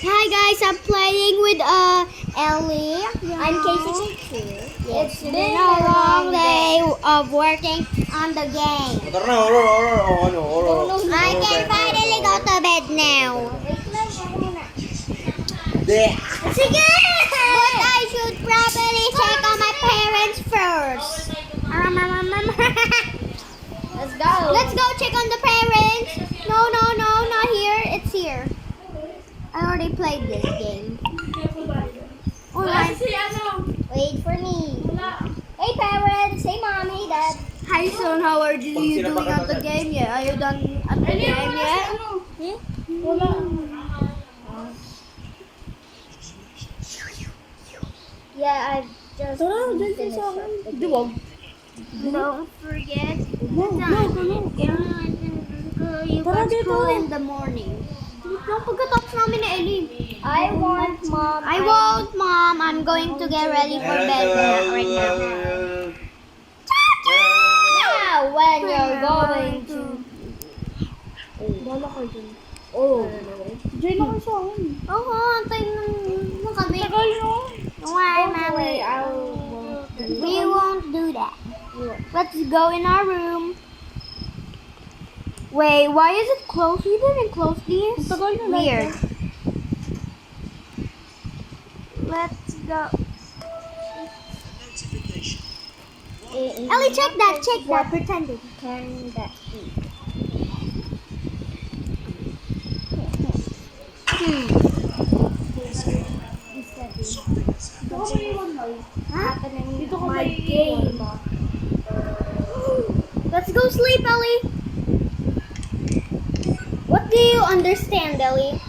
Hi guys, I'm playing with Ellie. I'm Casey too. It's been a long day of working on the game. I can finally go to bed now. Sige! But I should probably check on my parents first. Let's go. Let's go check on the parents. No, not here. It's here. I already played this game. Alright. Wait for me. Hey parents. Hey mom. Hey dad. Hi son. How are you doing at the game yet? Are you done at the game yet? Yeah, I just finished up the game. Don't forget. You got school in the morning. Yung pagkatapos namin ni Ellie. I won't, mom. I'm going to get ready for bed right now. Now, when you're going to... Bala ka dyan. Oh. Diyan ako sa akin. Oo, antayin mo kami. Tagal yun. Why, mommy? We won't do that. Let's go in our room. Wait, why is it closed? We didn't close these. Weird. Let's go. Ellie, check that. Pretend it. Turn that. My game. Let's go sleep, Ellie. What do you understand, Ellie?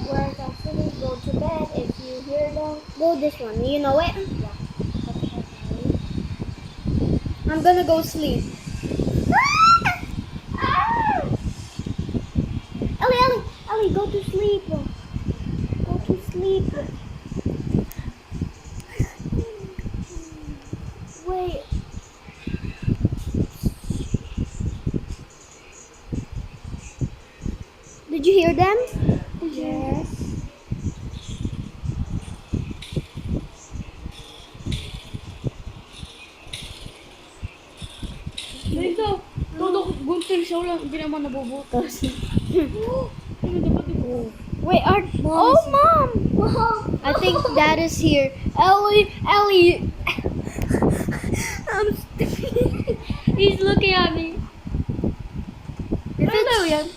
Where actually go to bed if you hear them. Go this one. You know it? Yeah. Okay. I'm gonna go sleep. Ellie, go to sleep. Go to sleep. Wait. Did you hear them? Yes. Dito, todo gunting siya lang, hindi naman nabubutas. Wait, Mom! I think Dad is here. Ellie! I'm stupid. He's looking at me. If it's,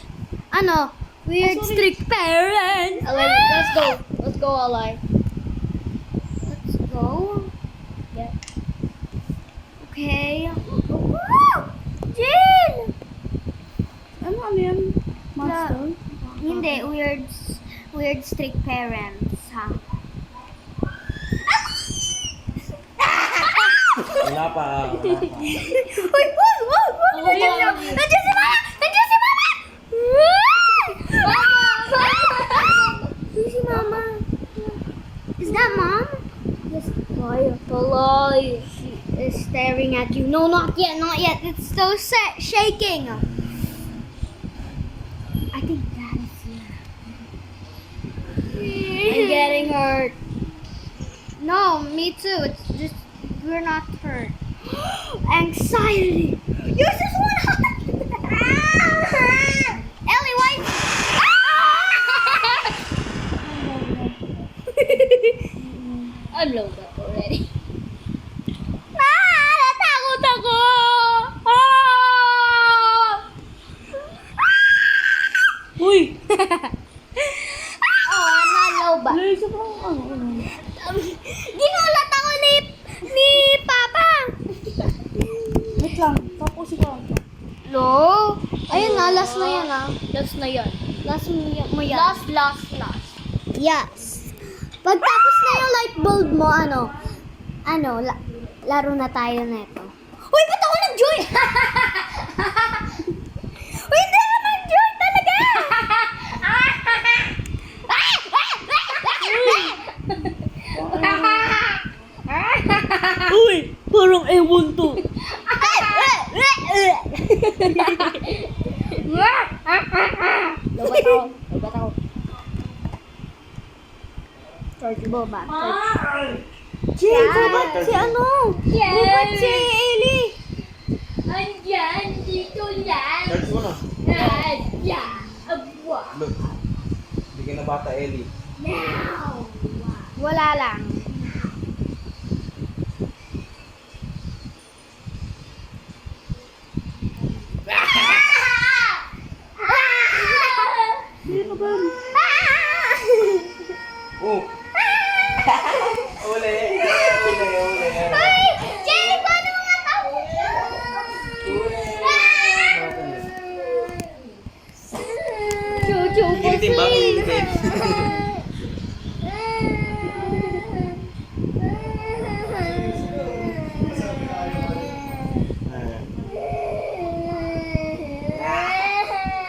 ano, weird strict parents. Let's go, Alay. Let's go. Yeah. Okay. Jin! Ano yan? Master? Hindi, weird strict parents, ha? Wala pa. Uy! Nandiyan si Mama! Who's si Mama? Is that Mom? Yes, Alay. She is staring at you. No, not yet. It's still shaking. I think Dad is here. I'm getting hurt. No, me too. It's just we're not hurt. Anxiety. Yours is 100. Ellie, why? I'm low back already. Natakot ako. Uy! I'm not low back. Ginulat ako ni Papa. Wait lang, tapos ikaw. No. Ayun na, last na yan ah. Last na yan. Last mo yan. Last. Yes. Pagtapos na yung light bulb mo, laro na tayo neto. Uy, ba't ako nag-join? Uy, hindi ako nag-join talaga! Uy! Parang ewan to. Lobat ako. Boba. Jay, Yan. gubat si ano? Yan. Gubat si Ellie. Andyan, dito yan. Charge mo na. Andyan. Abwa. Look. Hindi ka na bata, Ellie. Now. Wala lang. Sino ba? Oh! Uli! Uli! Ay! Jenny, paano mga tao? Chuchu po Gigilitin ba? Gigilitin.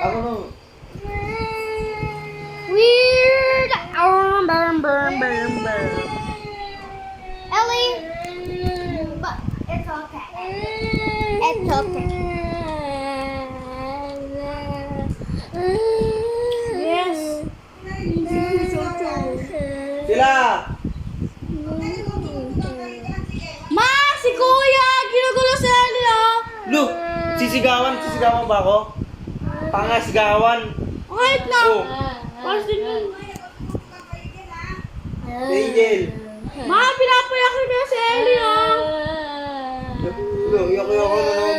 Ako no. Weird. Ellie. But it's okay. It's okay. Yes. Sila! Ma, si Kuya! Ginugulo si Ellie, oh! Look! Sisigawan ba ako? Pangasigawan! Kahit na! Oh! Pass din yun. Angel! Ma, pinapayak ko na si Ellie, oh! Look, yoko na naman.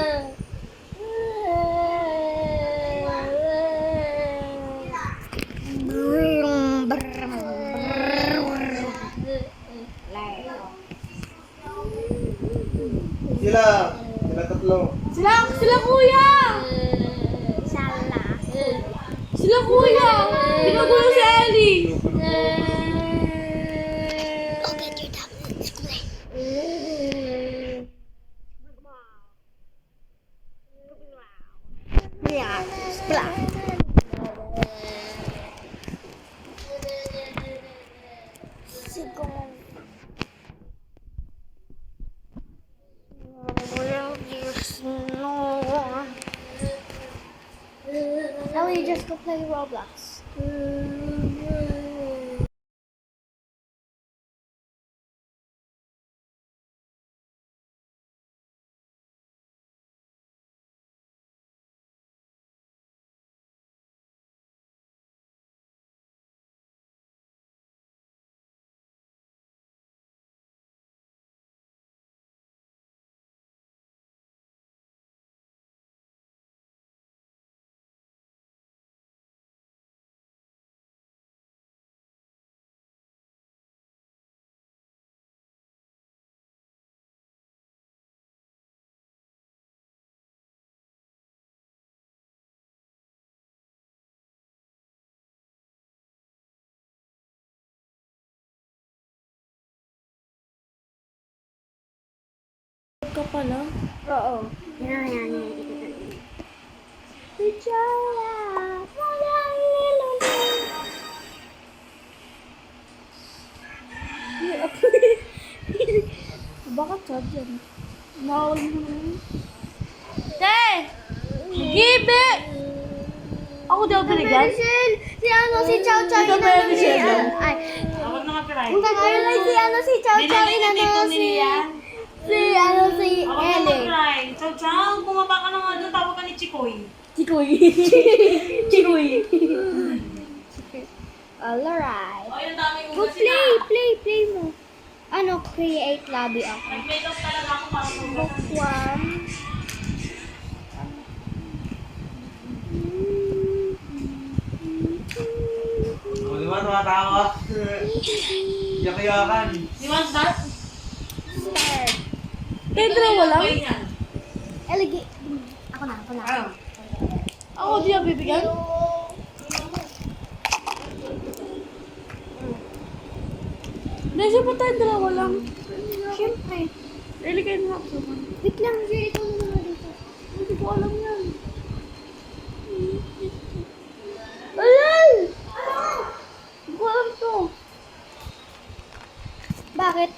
Sila tatlo. Sila Kuya! Sila Kuya! Ginugulo si Ellie! Go get your tablet. Yeah, splat. Now we just go play Roblox. Ka pala? Oo. Yan. Bakit sad yan? Nawal mo na. Te! Give it! Ako di ako binigyan? Si ano, si Chow Chow, Ikaw ba yan, Michelle? Ay, Huwag na ka-try. ay, si ano, si Chow Chow, Binili ni Tito Nilian. si ano, si Huwag na Ellie. mag-try. Chow Chow, bumaba ka na nga doon. Tawag ka ni Chikoy. Chikoy. Chikoy. Alright. O, yung dami Go ugas sila. play mo. Ano, create lobby ako. Nag-makeup talaga ako para sa Book one. O, di ba tumatawa? Yak-yakan. You want that? Start. Kaya dalawa lang? Bay niyan. Ellie, ako na. Ano? Ako di ako bibigyan? Nasa pa tayo dalawa lang. Siyempre. Really kayo na ako. Wait lang, Jerry, ikaw muna nga dito. Hindi ko alam yan. Alal! Hindi ko alam to. Bakit?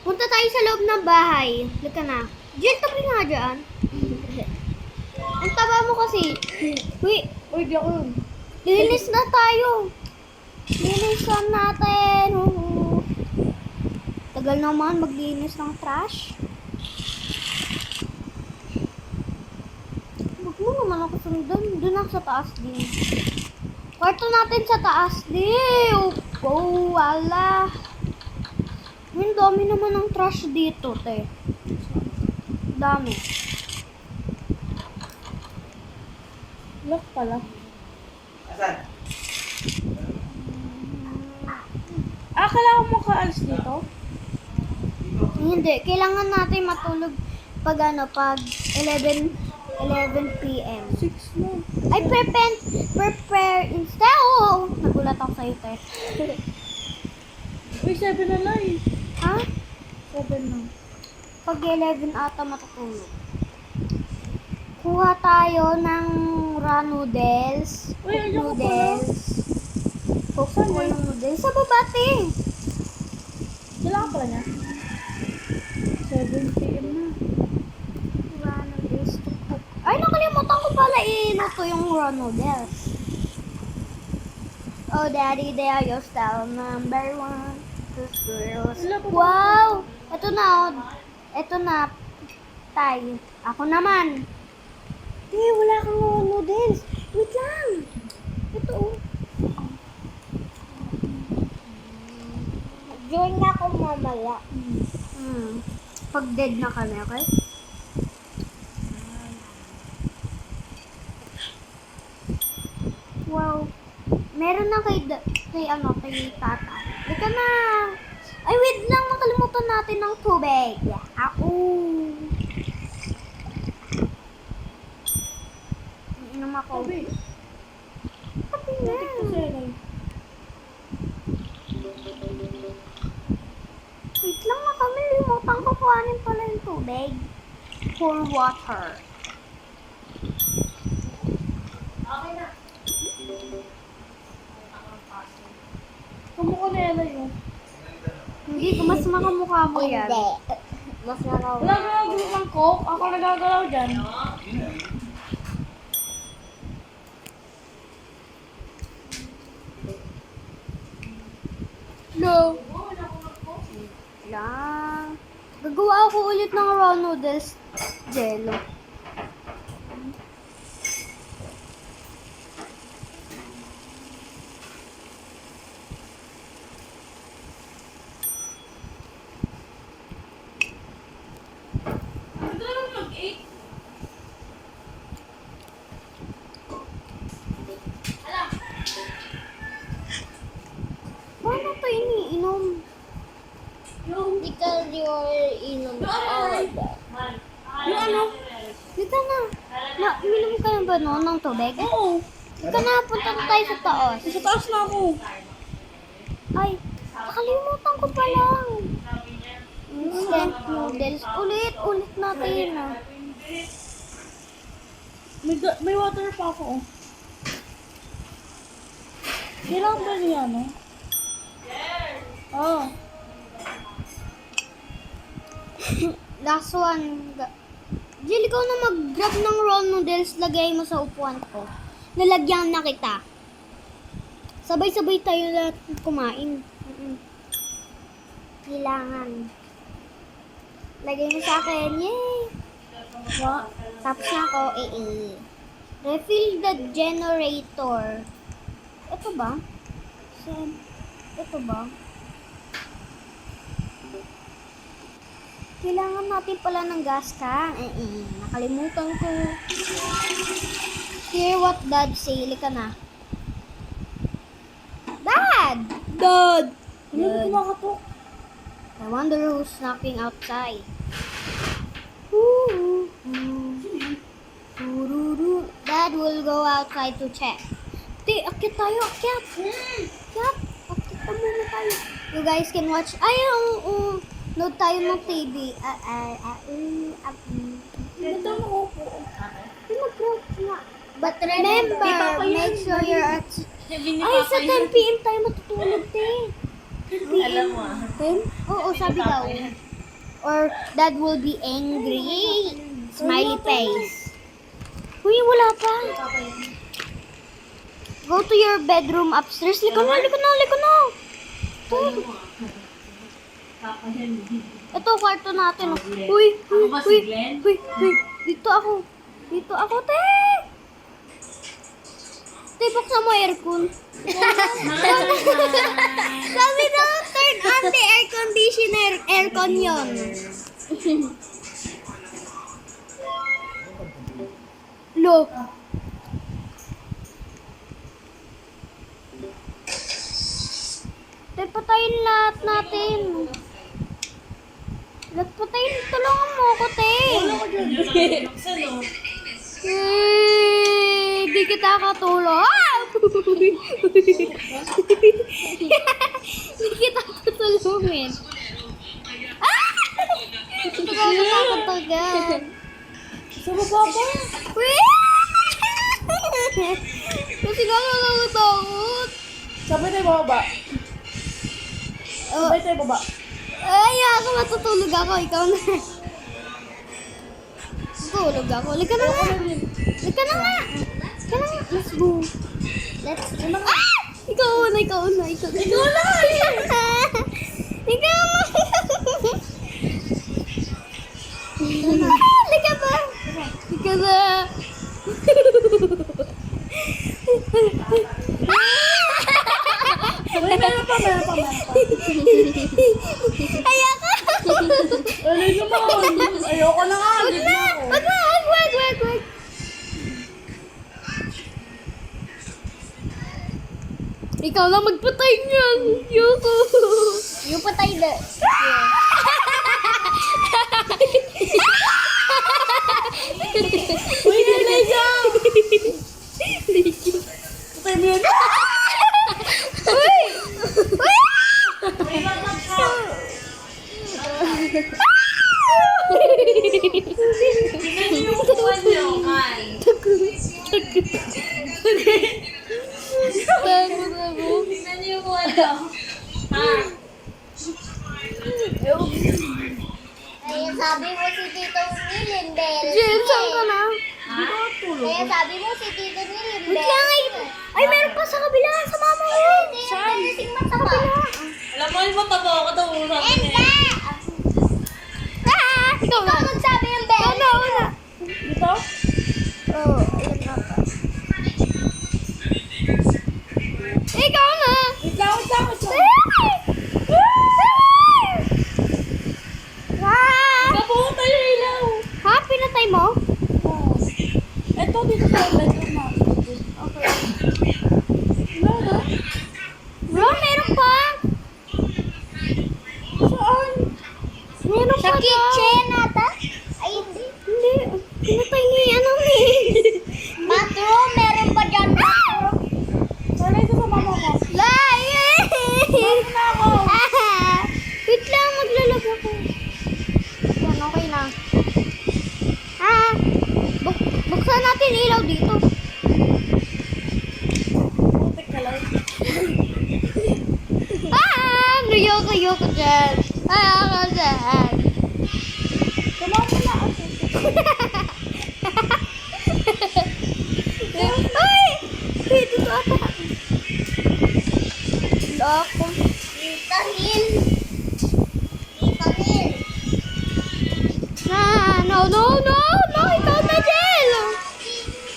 Punta tayo sa loob ng bahay. Lika na. Jill, tabi nga dyan. Ang taba mo kasi. Uy, Uy, di ako yun. linis na tayo. Linisan natin. Tagal naman maglinis ng trash. Huwag mo naman ako sundan. Doon ako sa taas din. Kwarto natin sa taas din. Oh, wala. Ang dami naman ng trash dito, te. Dami. Lock pala. Asan? Kailangan mo kaalis dito? Hindi. Kailangan natin matulog pag pag 11 p.m. 6 na. Ay, prepare instead. Oh, nagulat ako sa'yo, te. Uy, 7 na lang eh. Ha? 7 na. Pag 11 ata matutulog. Kuha tayo ng raw noodles. Uy, Cook ayoko noodles. Cook mo yung noodles. Sa baba, te. Kailangan pala niya. 7 p.m. na. Raw noodles to cook. Ay, nakalimutan ko pala iluto yung raw noodles. Oh, daddy, they are your style number 1. Girls. Wala pa ba? Wow! Ito na, oh. Ito na. Tay. Ako naman. Wala kang raw noodles. Wait lang. Ito, oh. Join na ako mamaya. Pag dead na kami, okay? Wow. Meron na kay tata. Ika na. Ay, wait lang. Nakalimutan natin ng tubig. Ako. Inom ako. Sabi. Sabi na. Kasi ano. Wait lang, nakalimutan ko kuhanin pala yung tubig. Pour water. Kamukha na yan yun. Hindi, mas makamukha mo yan. Mas makamukha. Wala ka group ng coke. Ako nagagalaw dyan. No. Lang. Gagawa ako ulit ng raw noodles. Jello. Paano ito iniinom? Because you're inom all of that. Yung ano? Dito na. Minom ka na ba noon ng tubig? Oo. Dito na, punta na tayo sa taas. Sa taas na ako. Ay, nakalimutan ko pa lang. Instant noodles. Ulit natin ah. May water pa ako. Oh. Kailangan ba niya, no? Oh. Last one. Jill, ikaw na mag-grab ng raw noodles. Lagay mo sa upuan ko. Nalagyan na kita. Sabay-sabay tayo lahat kumain. Kailangan. Lagay mo sa akin. Yay! Tapos na ako. Refill the generator. Ito ba? Ito ba? Kailangan natin pala ng gas can. Nakalimutan ko. Hear what Dad say. Lika na. Dad! Dad! Ano ba kumakatok? I wonder who's knocking outside. Dad will go outside to check. Di, akit tayo, akit. Akit. Akit na muna tayo. You guys can watch. Nood tayo ng TV. Ito mo po. But remember, make sure you're at... Ay, sa 10 p.m. tayo matutulog, te. Alam mo ah. 10? Oo, sabi daw. Or Dad will be angry. Smiley face. Uy, wala pa. Go to your bedroom upstairs. Liko na. Ito, kwarto natin. Oh. Uy. Ako ba si Glenn? Uy. Dito ako, te. Te, buksan mo aircon. Sabi na, turn on the air conditioner. Aircon yun. Look. Te, patayin lahat natin. Lahat patayin. Tulungan mo ako, te. Buksan o. Di kita katulong. Ah! Di kita tutulungin. Ah! Ito ka matatagan. Sa baba pa. Wait! Kasi nakakatakot. Sabay tayo bababa. Sabay tayo baba. Ay, ako matutulog ako. Ikaw na. Tulog ako. Lika na nga. Let's go. Ah! Ikaw na. Ikaw na. Lika ba? Lika na. Meron pa. Ayoko. Ayoko na nga. Wag. Ikaw lang magpatay niyan. Ayoko. Yung patay na. Uy, nanay siya. Patay mo yun. Uy! Tingnan niyo yung upuan niyo, Kai. Tingnan niyo yung upuan niyo. Ha? Kaya sabi mo si Tito Nilimbel. Jen, saan ka na? Ha? Kaya sabi mo si Tito Nilimbel. Ay, meron pa sa kabila. Sa mama ko. Saan? Sa kabila. Alam mo, mataba ako daw. Sabi niya. Ikaw na. Ikaw magsabi yung bell. Ikaw na. Dito? Oo, ayun na pa. Ikaw na. Wait lang. Kapunta yung ilaw. Ha? Pinatay mo? Ito, dito sa bedroom na. Okay. Wala. Bro, meron pa. Saan? Meron pa. Sa kitchen ata? Ay, hindi. Pinatay niya yung ano ni. Bathroom, meron pa dyan. Wala ito sa mama ko. Lai! Meron na ako. Wait lang, maglalag ako. Yan, okay na. Buksan natin ilaw dito. Putik ka lang. Ayoko dyan. Ayoko dyan. Tumawa mo na ako. Ay! Dito ata. Loko. Tita Hil. No. Ikaw na, Jel.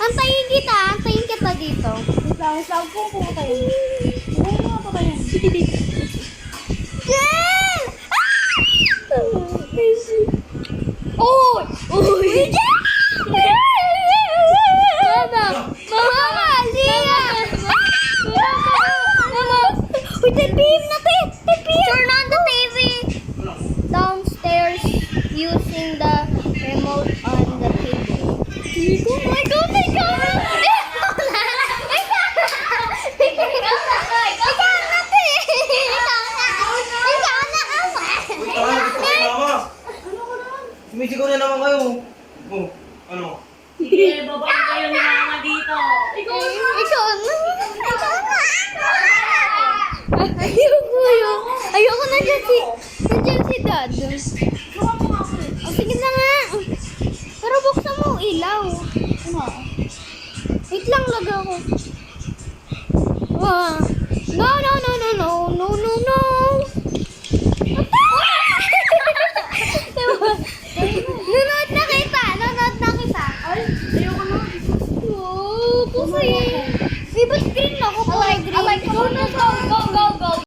Antayin kita dito. Wait lang ko pumunta yun. Huwag mo nga patayin. Jel! Uy, Jel! Mama, Lia! Uy, tipim na, Turn on the TV. Downstairs using the remote on the table. Ikaw na! Sumisigaw na naman kayo. Oh, ano? Sige, babaan kayo ni Mama dito. Ikaw na. Ayoko na dyan si Dad. Sige na nga. Pero buksan mo ilaw. Ano? Wait lang, lag ako. No, no, no, no, no, no, no, no. Nunod na kita. Nunod na kita. Ay, ayoko na. Oh, kasi. Di ba green ako? Kulay green. Go na, go, go.